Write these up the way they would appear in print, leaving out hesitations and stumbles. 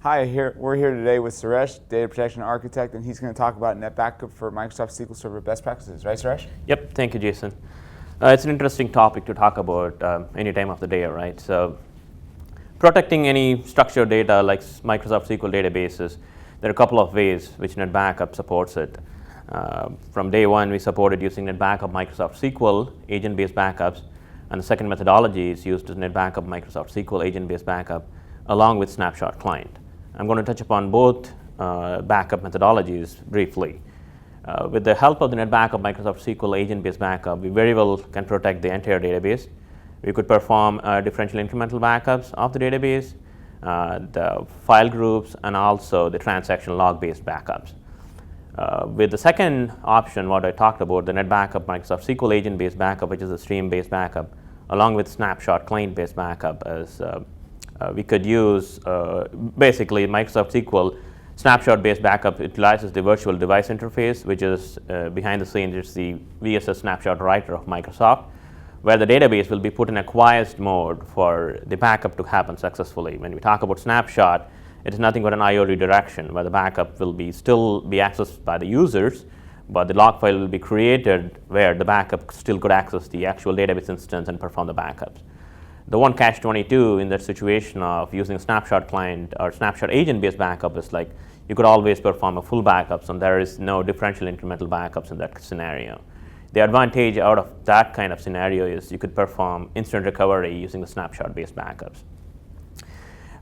Hi, we're here today with Suresh, Data Protection Architect, and he's going to talk about NetBackup for Microsoft SQL Server best practices. Right, Suresh? Yep, thank you, Jason. It's an interesting topic to talk about any time of the day, right? So, protecting any structured data like Microsoft SQL databases, there are a couple of ways which NetBackup supports it. From day one, we supported using NetBackup Microsoft SQL agent-based backups, and the second methodology is used as NetBackup Microsoft SQL agent-based backup along with snapshot client. I'm going to touch upon both backup methodologies briefly. With the help of the NetBackup Microsoft SQL agent-based backup, we very well can protect the entire database. We could perform differential incremental backups of the database, the file groups, and also the transaction log-based backups. With the second option, what I talked about, the NetBackup Microsoft SQL agent-based backup, which is a stream-based backup, along with snapshot client-based backup, as we could use basically Microsoft SQL snapshot-based backup utilizes the virtual device interface, which is behind the scenes. It's the VSS snapshot writer of Microsoft, where the database will be put in a quiesced mode for the backup to happen successfully. When we talk about snapshot, it is nothing but an I/O redirection, where the backup will still be accessed by the users, but the log file will be created where the backup still could access the actual database instance and perform the backups. The one catch-22 in that situation of using a snapshot client or snapshot agent-based backup is like you could always perform a full backups, and there is no differential incremental backups in that scenario. The advantage out of that kind of scenario is you could perform instant recovery using the snapshot-based backups.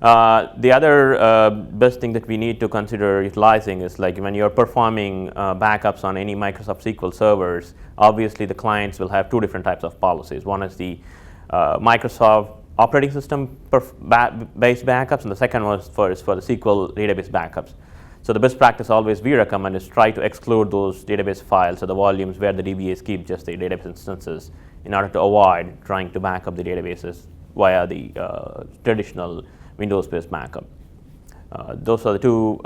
The other best thing that we need to consider utilizing is like when you're performing backups on any Microsoft SQL servers, obviously the clients will have two different types of policies. One is the Microsoft operating system based backups, and the second one is for the SQL database backups. So the best practice always we recommend is try to exclude those database files or the volumes where the DBAs keep just the database instances in order to avoid trying to back up the databases via the traditional Windows-based backup. Those are the two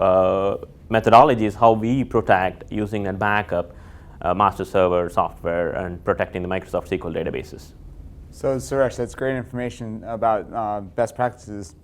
methodologies how we protect using that backup master server software and protecting the Microsoft SQL databases. So Suresh, that's great information about best practices.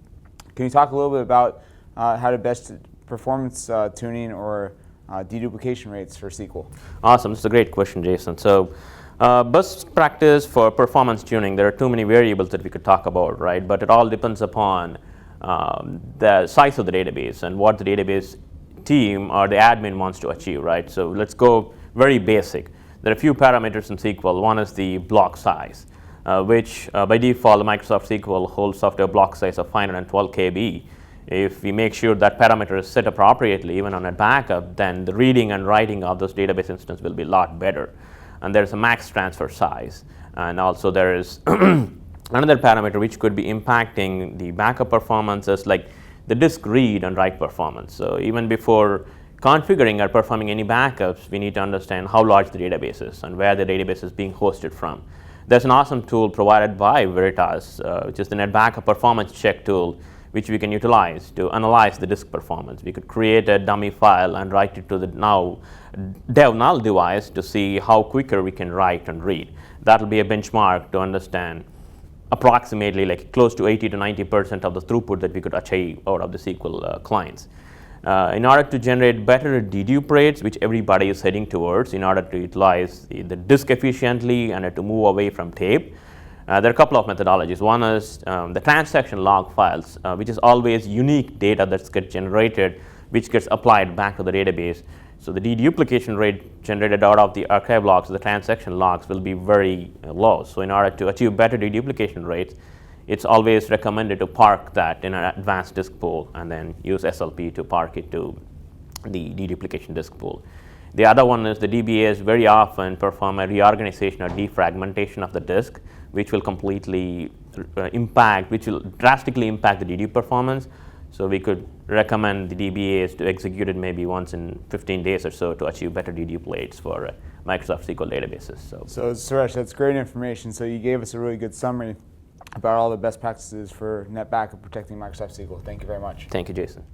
Can you talk a little bit about how to best performance tuning or deduplication rates for SQL? Awesome, that's a great question, Jason. So best practice for performance tuning, there are too many variables that we could talk about, right? But it all depends upon the size of the database and what the database team or the admin wants to achieve, right? So let's go very basic. There are a few parameters in SQL. One is the block size, which by default Microsoft SQL holds software block size of 512 KB. If we make sure that parameter is set appropriately, even on a backup, then the reading and writing of those database instances will be a lot better. And there's a max transfer size. And also there is another parameter which could be impacting the backup performances, like the disk read and write performance. So even before configuring or performing any backups, we need to understand how large the database is and where the database is being hosted from. There's an awesome tool provided by Veritas, which is the NetBackup performance check tool, which we can utilize to analyze the disk performance. We could create a dummy file and write it to the now dev null device to see how quicker we can write and read. That will be a benchmark to understand approximately like close to 80 to 90% of the throughput that we could achieve out of the SQL clients. In order to generate better dedupe rates, which everybody is heading towards, in order to utilize the disk efficiently and to move away from tape, there are a couple of methodologies. One is the transaction log files, which is always unique data that gets generated, which gets applied back to the database. So the deduplication rate generated out of the archive logs, the transaction logs, will be very low. So in order to achieve better deduplication rates, it's always recommended to park that in an advanced disk pool and then use SLP to park it to the deduplication disk pool. The other one is the DBAs very often perform a reorganization or defragmentation of the disk, which will completely which will drastically impact the dedupe performance. So we could recommend the DBAs to execute it maybe once in 15 days or so to achieve better dedupe rates for Microsoft SQL databases. So Suresh, that's great information. So you gave us a really good summary about all the best practices for NetBackup protecting Microsoft SQL. Thank you very much. Thank you, Jason.